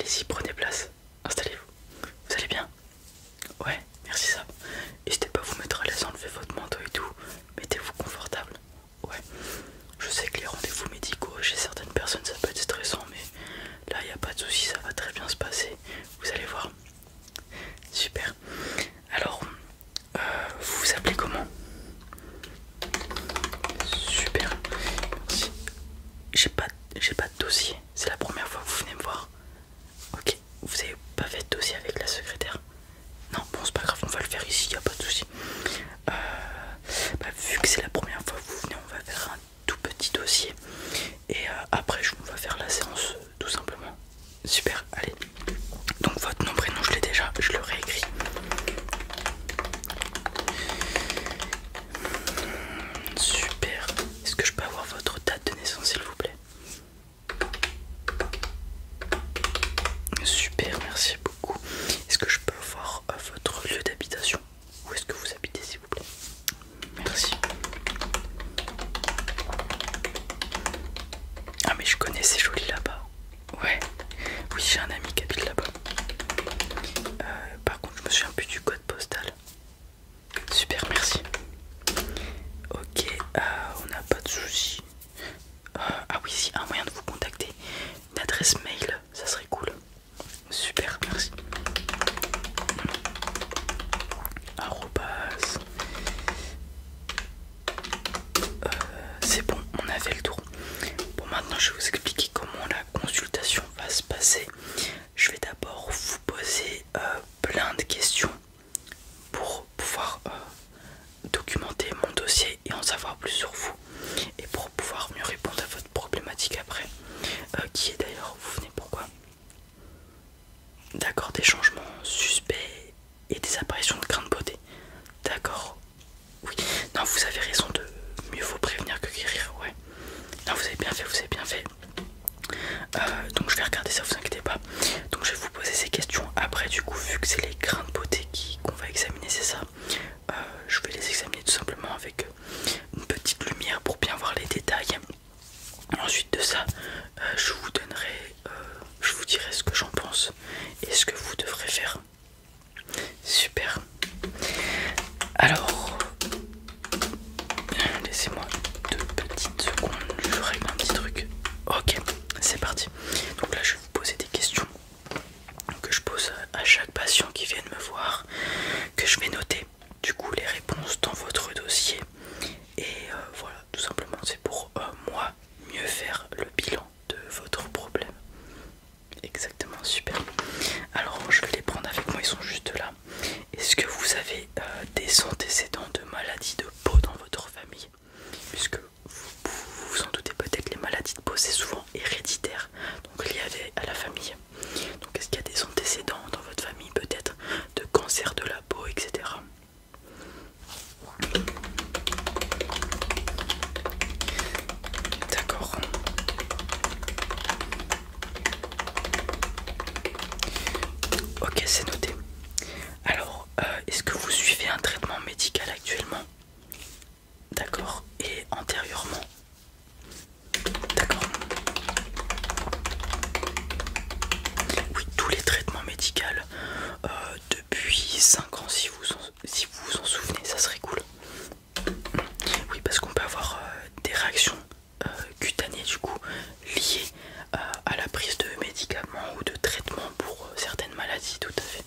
Allez-y, prenez place. Installez-vous. Vous allez bien? Ouais, merci ça. N'hésitez pas à vous mettre à l'aise, enlever votre manteau et tout. Mettez-vous confortable. Ouais. Je sais que les rendez-vous médicaux chez certaines personnes ça peut être stressant, mais là il n'y a pas de souci, ça va très bien se passer. Vous allez voir. Super. Alors, vous vous appelez comment? Super. Merci. J'ai pas de dossier. C'est la première fois que vous venez me voir. Ok. Vous avez pas fait de dossier avec la secrétaire? Non, bon c'est pas grave, on va le faire ici, y a pas de souci. Vu que c'est la première fois que vous venez, on va faire un tout petit dossier. Et après, on va faire la séance tout simplement. Super, allez. Donc votre nom, prénom, je l'ai déjà, je le réécris. Super. Est-ce que je peux avoir votre date de naissance, s'il vous plaît? Super, merci beaucoup. Est-ce que je peux avoir votre lieu d'habitation? Où est-ce que vous habitez, s'il vous plaît? Merci. Ah mais je connais, c'est joli là-bas. Ouais, oui j'ai un ami qui habite là-bas. Par contre je me souviens plus du code postal. Super, merci. Ok, on n'a pas de soucis. Ah oui, si, un moyen de vous contacter. Une adresse mail, ça serait cool. Super, merci. Arrobase. C'est bon, on a fait le tour. Bon, maintenant je vais vous expliquer comment la consultation va se passer. Je vais d'abord vous poser plein de questions pour pouvoir documenter mon dossier et en savoir plus sur vous. Et pour pouvoir mieux répondre à votre problématique après. Qui est d'ailleurs, vous venez pourquoi? D'accord, des changements suspects et des apparitions de grains de beauté. D'accord. Oui, non, vous avez raison, de mieux vaut prévenir que guérir, ouais. Non, vous avez bien fait, vous avez bien fait. Donc je vais regarder ça, vous inquiétez pas. Donc je vais vous poser ces questions. Après, du coup, vu que c'est les grains de beauté qu'on va examiner, c'est ça. Je vais les examiner tout simplement avec une petite lumière pour bien voir les détails. Ensuite de ça, je vous donnerai, je vous dirai ce que j'en pense et ce que vous devrez faire. Super. Alors, laissez-moi 2 petites secondes, je règle un petit truc. Ok, c'est parti. Donc là, je vais vous poser des questions que je pose à chaque patient qui vient me voir, que je vais noter. Du coup, les réponses dans votre dossier. Et voilà, tout simplement, c'est pour moi mieux faire le bilan de votre problème. Exactement, super. Alors, je vais les prendre avec moi, ils sont juste là. Est-ce que vous avez des antécédents de maladies de peau dans votre famille? Puisque vous vous en doutez peut-être, les maladies de peau c'est souvent héréditaire, donc lié à la famille. Donc est-ce qu'il y a des antécédents dans votre famille, peut-être de cancer de la peau, etc. D'accord. Ok, c'est noté. Alors, est-ce que vous suivez un traitement médical actuellement? D'accord. Et antérieurement? D'accord. Oui, tous les traitements médicaux depuis 5 ans, si vous vous en souvenez, ça serait cool. Oui, parce qu'on peut avoir des réactions cutanées du coup liées à la prise de médicaments ou de traitements pour certaines maladies, tout à fait.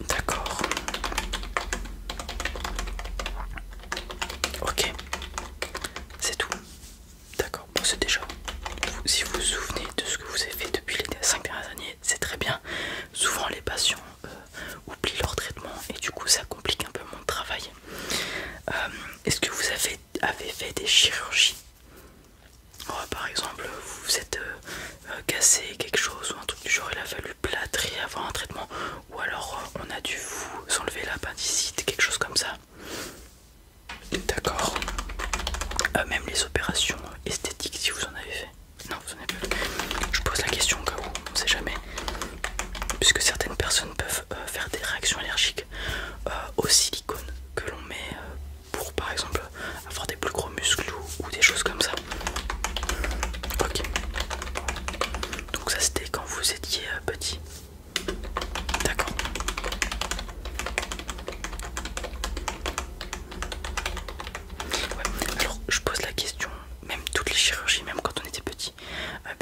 D'accord. Ok, c'est tout. D'accord, bon c'est déjà, si vous vous souvenez de ce que vous avez fait depuis les 5 dernières années, c'est très bien. Souvent les patients oublient leur traitement et du coup ça complique un peu mon travail. Est-ce que vous avez fait des chirurgies? Par exemple, vous vous êtes cassé quelque chose ou un truc du genre, il a fallu plâtrer, avoir un traitement, ou alors on a dû vous enlever l'appendicite, quelque chose comme ça. D'accord. Même les opérations esthétiques, si vous en avez fait. Non, vous en avez pas fait. Je pose la question au cas où, on ne sait jamais. Puisque certaines personnes peuvent faire des réactions allergiques au silicone que l'on met pour par exemple avoir des plus gros muscles ou des choses comme ça. Ok.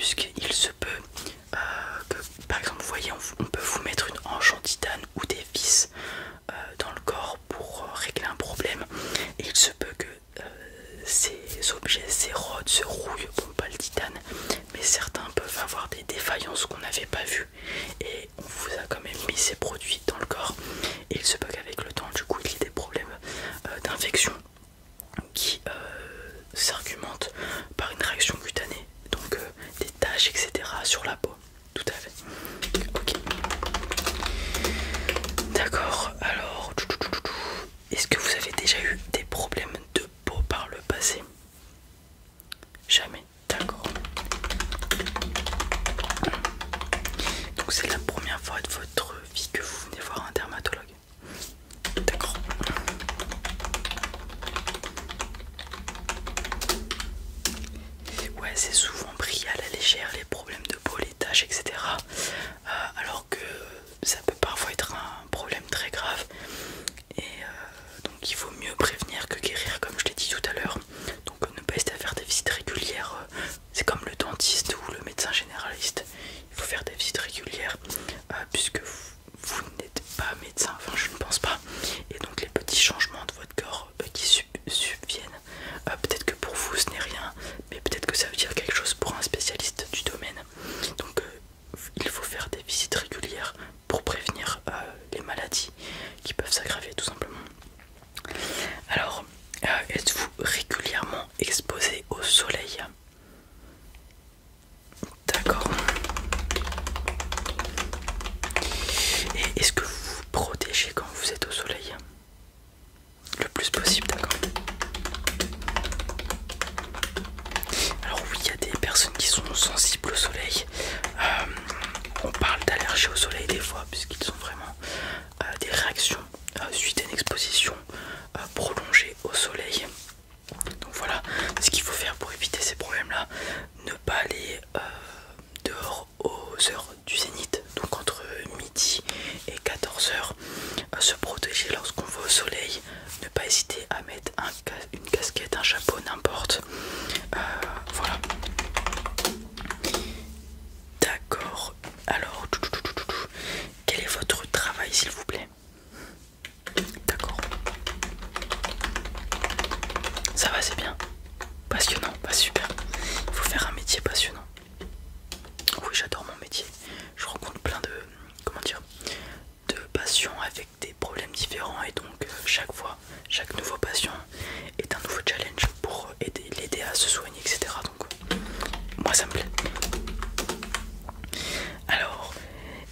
puisqu'il se peut que, par exemple, vous voyez, on peut vous mettre une hanche en titane ou des vis dans le corps pour régler un problème. Et il se peut que ces objets s'érodent, se rouillent, bon pas le titane, mais certains peuvent avoir des défaillances qu'on n'avait pas vues. Et on vous a quand même mis ces produits dans le corps. Et il se peut qu'avec le temps, du coup, il y ait des problèmes d'infection qui s'argumentent par une réaction cutanée, donc des taches, etc. sur la peau. Tout à fait. Ok. D'accord, alors, est-ce que vous avez déjà eu des problèmes de peau par le passé? Jamais, d'accord. Donc c'est la première fois de votre vie que vous venez voir un dermatologue? D'accord. Ouais, c'est souvent pris à la légère les problèmes de peau, les taches, etc. Alors que ça peut parfois être un problème très grave. Et donc il vaut mieux prévenir que guérir, comme je l'ai dit tout à l'heure. Donc ne pas hésiter à faire des visites régulières. C'est comme le dentiste ou le médecin généraliste. Il faut faire des visites régulières puisque vous n'êtes pas médecin, enfin je ne pense pas. Et donc les petits changements de votre corps qui subviennent, peut-être que pour vous ce n'est rien, mais peut-être que ça veut dire quelque chose pour un spécialiste du domaine. Donc il faut faire des visites régulières pour prévenir les maladies qui peuvent s'aggraver tout simplement. Alors, êtes-vous régulièrement exposé au soleil? D'accord. Et est-ce que vous vous protégez quand vous êtes au soleil? Le plus possible, d'accord. Alors oui, il y a des personnes qui sont sensibles au soleil. On parle d'allergie au soleil des fois, puisqu'ils ont vraiment des réactions suite à une exposition prolongée au soleil. Donc voilà ce qu'il faut faire pour éviter ces problèmes-là. Ne pas aller dehors aux heures du zénith, donc entre midi et 14h. Se protéger lorsqu'on va au soleil. Ne pas hésiter à mettre une casquette, un chapeau, n'importe. Voilà. D'accord. Alors, quel est votre travail, s'il vous plaît? D'accord. Ça va, c'est bien. Passionnant, pas super. Il faut faire un métier passionnant. Oui, j'adore mon métier. Je rencontre plein de, comment dire, de patients avec des problèmes différents et donc chaque fois, chaque nouveau patient est un nouveau challenge pour l'aider à se soigner, etc. Donc moi ça me plaît. Alors,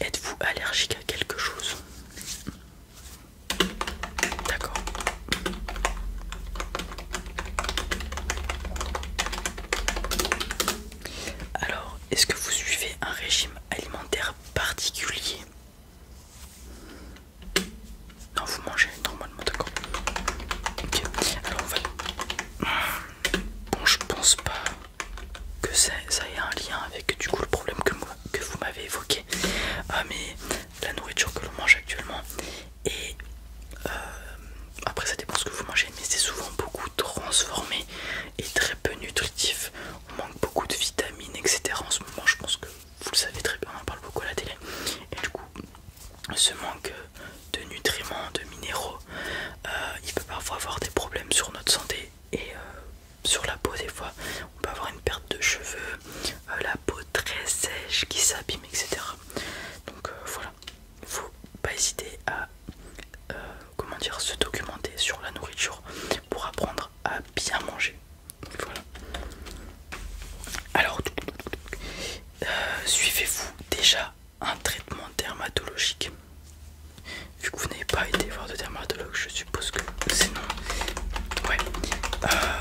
êtes-vous allergique à quelque chose? D'accord. Alors, est-ce que vous suivez un régime alimentaire particulier? Non, vous mangez normalement, d'accord. Ok, alors on va... Bon, je pense pas que ça ait un lien avec du coup le problème que vous m'avez évoqué. Mais la nourriture que l'on mange actuellement et après ça dépend ce que vous mangez, mais c'est souvent beaucoup transformé et très peu nutritif. On manque beaucoup de vitamines, etc. En ce moment, je pense que vous le savez très bien, on en parle beaucoup à la télé. Et du coup, ce manque de nutriments, de minéraux, il peut parfois avoir des problèmes sur notre santé et sur la peau des fois. On peut avoir une perte de cheveux, la peau très sèche qui s'abîme, etc. Donc voilà, il ne faut pas hésiter à comment dire, se documenter sur la nourriture pour apprendre à bien manger. Voilà. Alors, suivez-vous déjà un traitement dermatologique? Vu que vous n'avez pas été voir de dermatologue, je suppose que c'est non. Ouais.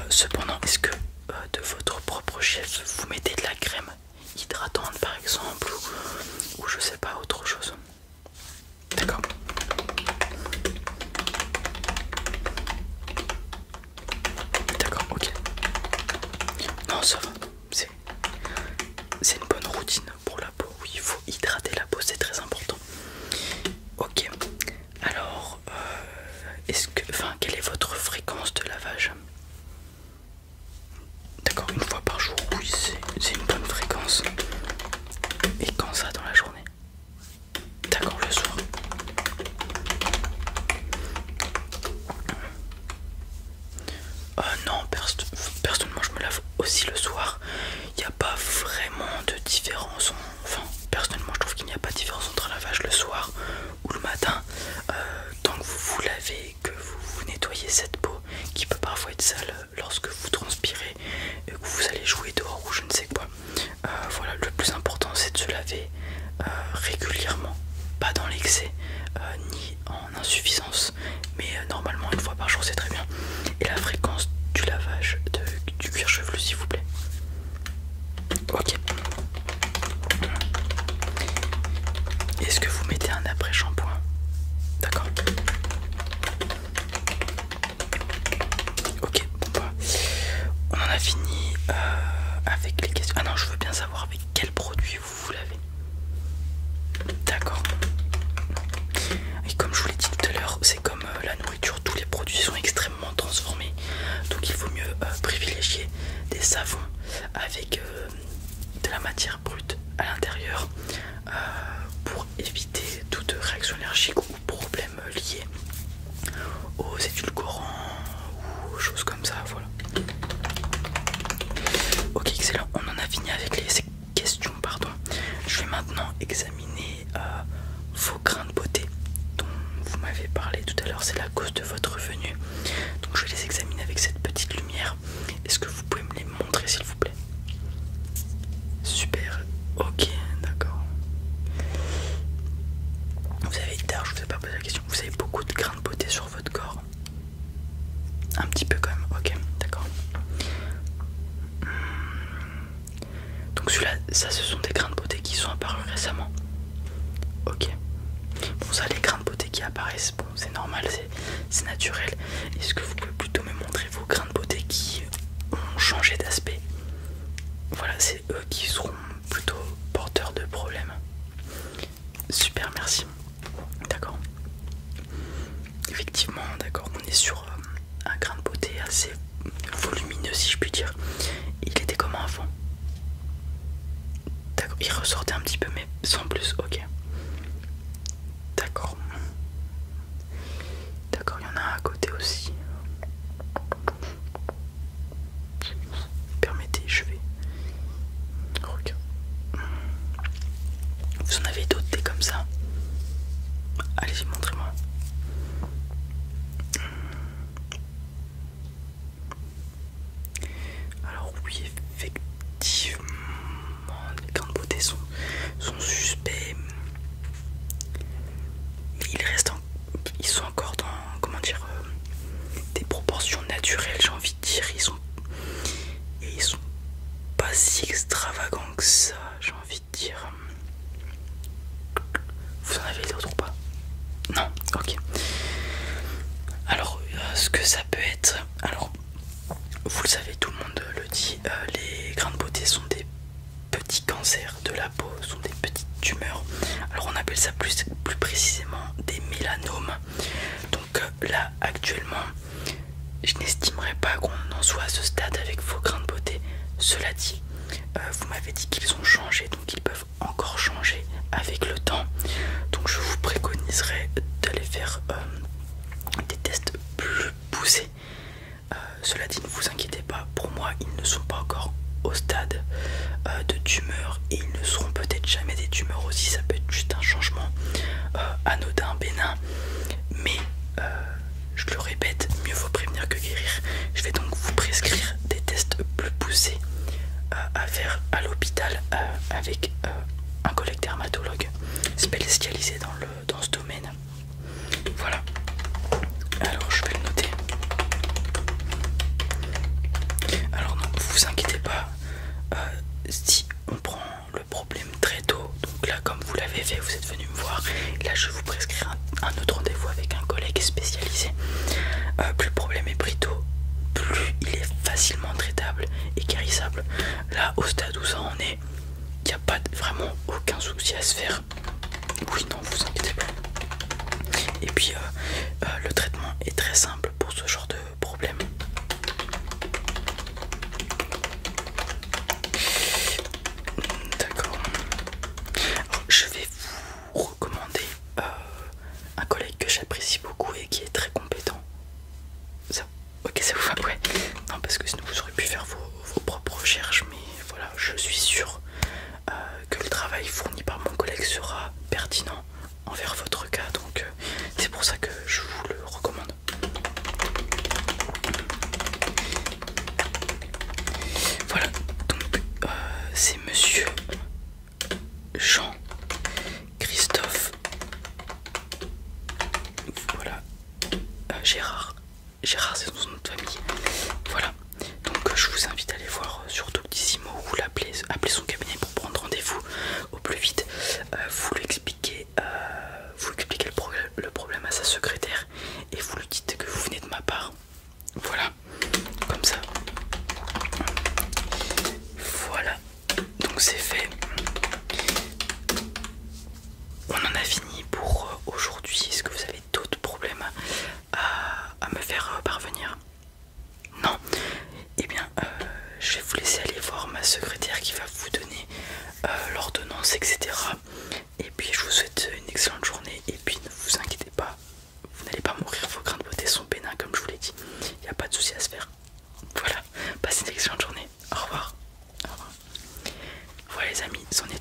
Cependant, est-ce que de votre propre chef, vous mettez de la crème hydratante par exemple, ou je sais pas, autre chose? D'accord. D'accord, ok. Non, ça va. C'est une bonne routine pour la peau. Oui, il faut hydrater la peau, c'est très important. Ok. Alors, quelle est votre fréquence de lavage? D'accord, une fois par jour, oui, c'est une bonne fréquence. laver régulièrement, pas dans l'excès ni en insuffisance, mais normalement une fois par jour c'est très bien. Et la fréquence du lavage du cuir chevelu s'il vous plaît. Ok. Est-ce que vous mettez un après-shampoing? D'accord. Ok, bon bah, on en a fini avec les questions. Ah non, je veux bien savoir avec quel produit vous lavez. D'accord. Et comme je vous l'ai dit tout à l'heure, c'est comme la nourriture, tous les produits sont extrêmement transformés. Donc il vaut mieux privilégier des savons avec de la matière brute à l'intérieur pour éviter toute réaction allergique ou problème lié aux édulcorants ou aux choses comme ça, voilà. Ok, excellent, on en a fini avec les questions, pardon. Je vais maintenant examiner vos grains de beauté dont vous m'avez parlé tout à l'heure, c'est la cause de votre venue. Donc je vais les examiner avec cette petite lumière. Est-ce que vous pouvez me les montrer s'il vous plaît? Super, ok, d'accord. Vous avez, d'ailleurs je vous ai pas posé la question, vous avez beaucoup de grains de beauté sur votre corps? Un petit peu quand même, ok, d'accord. Donc celui-là, ça ce sont des grains de beauté qui sont apparus récemment. Ok. Bon ça, les grains de beauté qui apparaissent, bon c'est normal, c'est naturel. Est-ce que vous pouvez plutôt me montrer vos grains de beauté qui ont changé d'aspect? Voilà, c'est eux qui seront plutôt porteurs de problèmes. Super, merci. D'accord. Effectivement, d'accord, on est sur un grain de beauté assez volumineux si je puis dire. Il était comment avant? D'accord, il ressortait un petit peu mais sans plus, ok. D'accord. D'accord, il y en a un à côté aussi. Permettez, je vais... Regarde. Vous en avez d'autres des comme ça? Allez-y, montrez-moi. Alors oui, effectivement, les grains de beauté sont suspects. Mais ils sont encore dans, comment dire, des proportions naturelles, j'ai envie de dire. Ils sont pas si extravagants que ça, j'ai envie de dire. Vous en avez d'autres ou pas? Non, ok. Alors, ce que ça peut être... Alors, vous le savez, tout le monde le dit, les grains de beauté sont des petits cancers de la peau, sont des petites tumeurs. Alors on appelle ça plus précisément des mélanomes. Donc là, actuellement, je n'estimerais pas qu'on en soit à ce stade avec vos grains de beauté. Cela dit, vous m'avez dit qu'ils ont changé, donc ils peuvent encore changer avec le temps. Donc je vous préconiserais d'aller faire des tests plus poussés. Cela dit, ne vous inquiétez pas, pour moi ils ne sont pas encore au stade de tumeur et ils ne seront peut-être jamais des tumeurs aussi. Ça peut être juste un changement anodin, bénin, mais je le répète, mieux vaut prévenir que guérir. Je vais donc vous prescrire des tests plus poussés à faire à l'hôpital avec un collègue dermatologue spécialisé dans ce domaine. Voilà. Alors je vais le noter. Alors non, vous inquiétez pas, si on prend le problème très tôt, donc là comme vous l'avez fait, vous êtes venu me voir, là je vais vous prescrire un autre rendez-vous avec un collègue spécialisé. Plus le problème est pris tôt, plus il est facilement traitable et guérissable. Là au stade où ça en est, il n'y a pas vraiment aucun souci à se faire. Oui, non, vous inquiétez pas. Et puis le traitement est très simple pour ce genre de problème. D'accord. Je vais vous recommander un collègue que j'apprécie beaucoup et qui est très compétent. Ça, ok, ça vous va? Ouais. Non, parce que sinon vous auriez pu faire vos propres recherches, mais voilà, je suis sûr que le travail fourni par mon collègue sera pertinent envers votre cas, donc c'est pour ça que je vous le recommande. Voilà, donc c'est monsieur Jean Christophe, voilà, Gérard. Gérard, c'est son nom de famille. Voilà, donc je vous invite à aller voir sur Doctissimo ou appeler son cabinet pour prendre rendez-vous au plus vite. Vous lui expliquez, le problème à sa secrétaire et vous lui dites que vous venez de ma part. Voilà, comme ça. Voilà, donc c'est fait. On en a fini pour aujourd'hui. Est-ce que vous avez d'autres problèmes à me faire parvenir? Non? Eh bien, je vais vous laisser aller voir ma secrétaire qui va vous donner l'ordonnance, etc. Et puis, je vous souhaite une excellente journée. Et puis, ne vous inquiétez pas, vous n'allez pas mourir. Vos grains de beauté sont bénins, comme je vous l'ai dit. Il n'y a pas de souci à se faire. Voilà, passez une excellente journée. Au revoir. Au revoir. Voilà les amis, c'en est